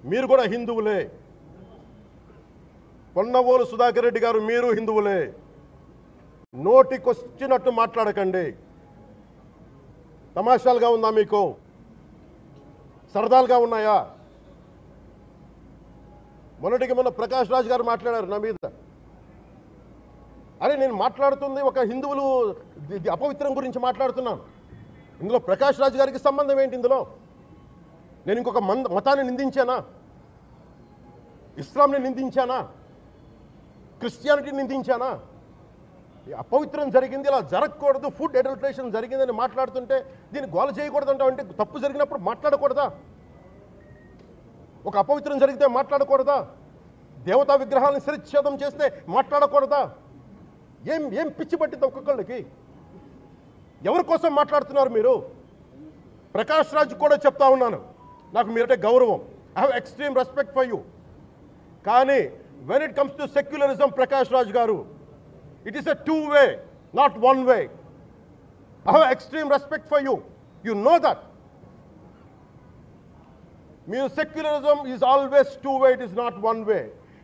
మీరు కూడా హిందువులే. పొన్నవోలు సుధాకర్ రెడ్డి గారు మీరు హిందువులే. నోటికొచ్చినట్టు మాట్లాడకండి. తమాషాలుగా ఉందా మీకు? సరదాలుగా ఉన్నాయా? మొన్నటికి మొన్న ప్రకాష్ రాజ్ గారు మాట్లాడారు నా మీద. అరే నేను మాట్లాడుతుంది ఒక హిందువులు అపవిత్రం గురించి మాట్లాడుతున్నాను. ఇందులో ప్రకాష్ రాజ్ గారికి సంబంధం ఏంటి? ఇందులో నేను ఇంకొక మతాన్ని నిందించానా? ఇస్లాంని నిందించానా? క్రిస్టియానిటీని నిందించానా? అపవిత్రం జరిగింది, ఇలా జరగకూడదు, ఫుడ్ అడల్టరేషన్ జరిగిందని మాట్లాడుతుంటే దీన్ని గోల చేయకూడదు అంటే తప్పు జరిగినప్పుడు మాట్లాడకూడదా? ఒక అపవిత్రం జరిగితే మాట్లాడకూడదా? దేవతా విగ్రహాలను శిరచ్ఛేదం చేస్తే మాట్లాడకూడదా? ఏం పిచ్చి పట్టింది ఒక్కొక్కళ్ళకి? ఎవరి కోసం మాట్లాడుతున్నారు మీరు? ప్రకాష్ రాజ్ కూడా చెప్తా ఉన్నాను, నాకు మీరంటే గౌరవం. I have extreme respect for you. కానీ when it comes to secularism, Prakash Raj garu, it is a two-way, not one-way. I have extreme respect for you. You know that. Secularism is always two-way, it is not one-way.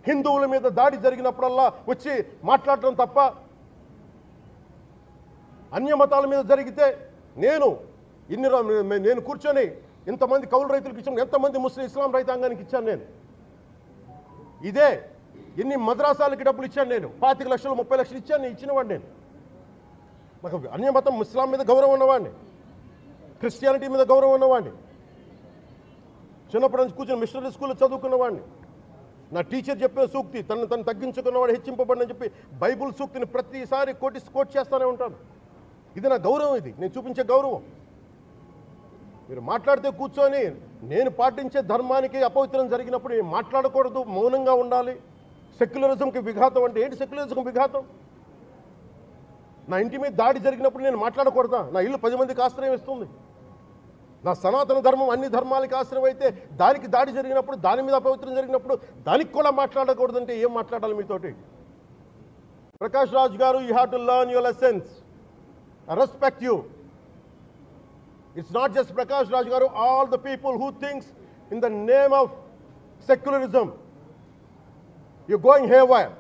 హిందువుల మీద దాడి జరిగినప్పుడల్లా వచ్చి మాట్లాడటం తప్ప, అన్య మతాల మీద జరిగితే నేను కూర్చొని ఇంతమంది కౌలు రైతులకు ఇచ్చాను, ఎంతమంది ముస్లిం ఇస్లాం రైతాంగానికి ఇచ్చాను నేను. ఇదే ఎన్ని మద్రాసాలకి డబ్బులు ఇచ్చాను నేను, 25 లక్షలు 30 లక్షలు ఇచ్చాను, నేను ఇచ్చినవాడిని. నేను నాకు అన్యమతం ఇస్లాం మీద గౌరవం ఉన్నవాడిని, క్రిస్టియానిటీ మీద గౌరవం ఉన్నవాడిని. చిన్నప్పటి నుంచి కూర్చొని మిషనరీ స్కూల్లో చదువుకున్నవాడిని. నా టీచర్ చెప్పిన సూక్తి, తను తగ్గించుకున్నవాడు హెచ్చింపబడినని చెప్పి బైబుల్ సూక్తిని ప్రతిసారి కోట్ చేస్తూనే ఉంటాను. ఇది నా గౌరవం, ఇది నేను చూపించే గౌరవం. మీరు మాట్లాడితే కూర్చొని నేను పాటించే ధర్మానికి అపవిత్రం జరిగినప్పుడు మాట్లాడకూడదు, మౌనంగా ఉండాలి. సెక్యులరిజంకి విఘాతం అంటే ఏంటి? సెక్యులరిజంకి విఘాతం? నా ఇంటి మీద దాడి జరిగినప్పుడు నేను మాట్లాడకూడదా? నా ఇల్లు 10 మందికి ఆశ్రయం ఇస్తుంది. నా సనాతన ధర్మం అన్ని ధర్మాలకి ఆశ్రయం అయితే దానికి దాడి జరిగినప్పుడు, దాని మీద అపవిత్రం జరిగినప్పుడు దానికి కూడా మాట్లాడకూడదంటే ఏం మాట్లాడాలి మీతోటి? ప్రకాష్ రాజ్ గారు, you have to learn your lessons. I respect you. It's not just Prakash Raj garu, all the people who thinks in the name of secularism, you're going haywire.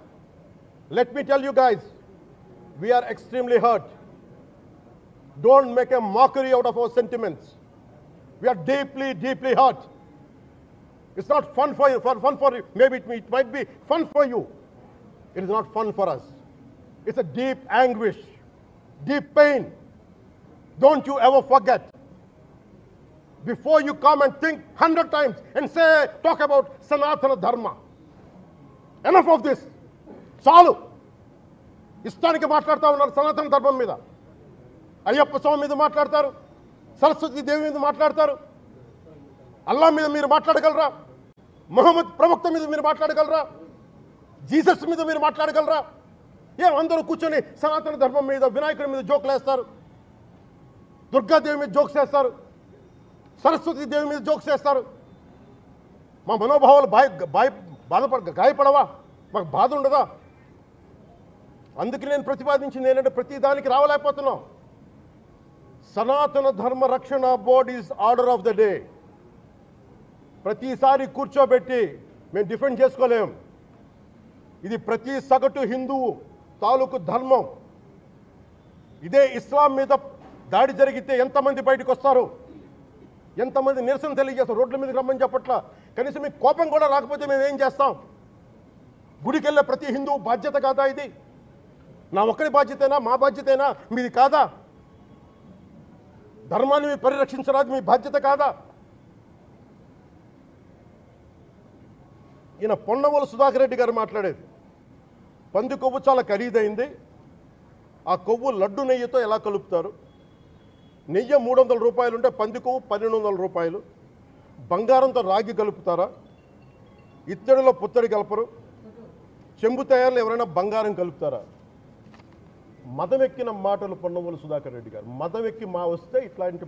Let me tell you guys, we are extremely hurt. Don't make a mockery out of our sentiments. We are deeply, deeply hurt. It's not fun for you, maybe it might be fun for you. It is not fun for us. It's a deep anguish, deep pain. Don't you ever forget. Before you come and think 100 times and talk about Sanatana Dharma. Enough of this. చాలు. ఇష్టానికి మాట్లాడుతూ ఉన్నారు సనాతన ధర్మం మీద. అయ్యప్ప స్వామి మీద మాట్లాడతారు, సరస్వతి దేవి మీద మాట్లాడతారు. అల్లా మీద మీరు మాట్లాడగలరా? మొహమ్మద్ ప్రవక్త మీద మీరు మాట్లాడగలరా? జీసస్ మీద మీరు మాట్లాడగలరా? అందరూ కూర్చొని సనాతన ధర్మం మీద, వినాయకుడి మీద జోకులు వేస్తారు, దుర్గాదేవి మీద జోక్స్ వేస్తారు, సరస్వతి దేవి మీద జోక్స్ వేస్తారు. మా మనోభావాలు గాయపడవా? మాకు బాధ ఉండదా? అందుకే నేను ప్రతిపాదించింది ఏంటంటే ప్రతి దానికి రావలేకపోతున్నాం. సనాతన ధర్మ రక్షణ board is order of the day. ప్రతిసారి కూర్చోబెట్టి మేము డిఫెండ్ చేసుకోలేం. ఇది ప్రతి సగటు హిందువు తాలూకు ధర్మం. ఇదే ఇస్లాం మీద దాడి జరిగితే ఎంతమంది బయటకు వస్తారు? ఎంతమంది నిరసన తెలియజేస్తారు? రోడ్ల మీదకి రమ్మని చెప్పట్లా. కనీసం మీకు కోపం కూడా రాకపోతే మేము ఏం చేస్తాం? గుడికి వెళ్ళే ప్రతి హిందువు బాధ్యత కాదా ఇది? నా ఒక్కరి బాధ్యతేనా? మా బాధ్యతేనా? మీది కాదా? ధర్మాన్ని మీరు పరిరక్షించరాదు, మీ బాధ్యత కాదా? ఈయన పొన్నవోలు సుధాకర్ రెడ్డి గారు మాట్లాడేది, పంది కొవ్వు చాలా ఖరీదైంది, ఆ కొవ్వు లడ్డు నెయ్యితో ఎలా కలుపుతారు? నెయ్యి 300 రూపాయలు ఉంటే పంది కొవ్వు 1200 రూపాయలు. బంగారంతో రాగి కలుపుతారా? ఇత్తడిలో పుత్తడి కలపరు. చెంబు తయారులో ఎవరైనా బంగారం కలుపుతారా? మదం ఎక్కిన మాటలు పొన్నవోలు సుధాకర్ రెడ్డి గారు. మదం ఎక్కి వస్తే ఇట్లాంటి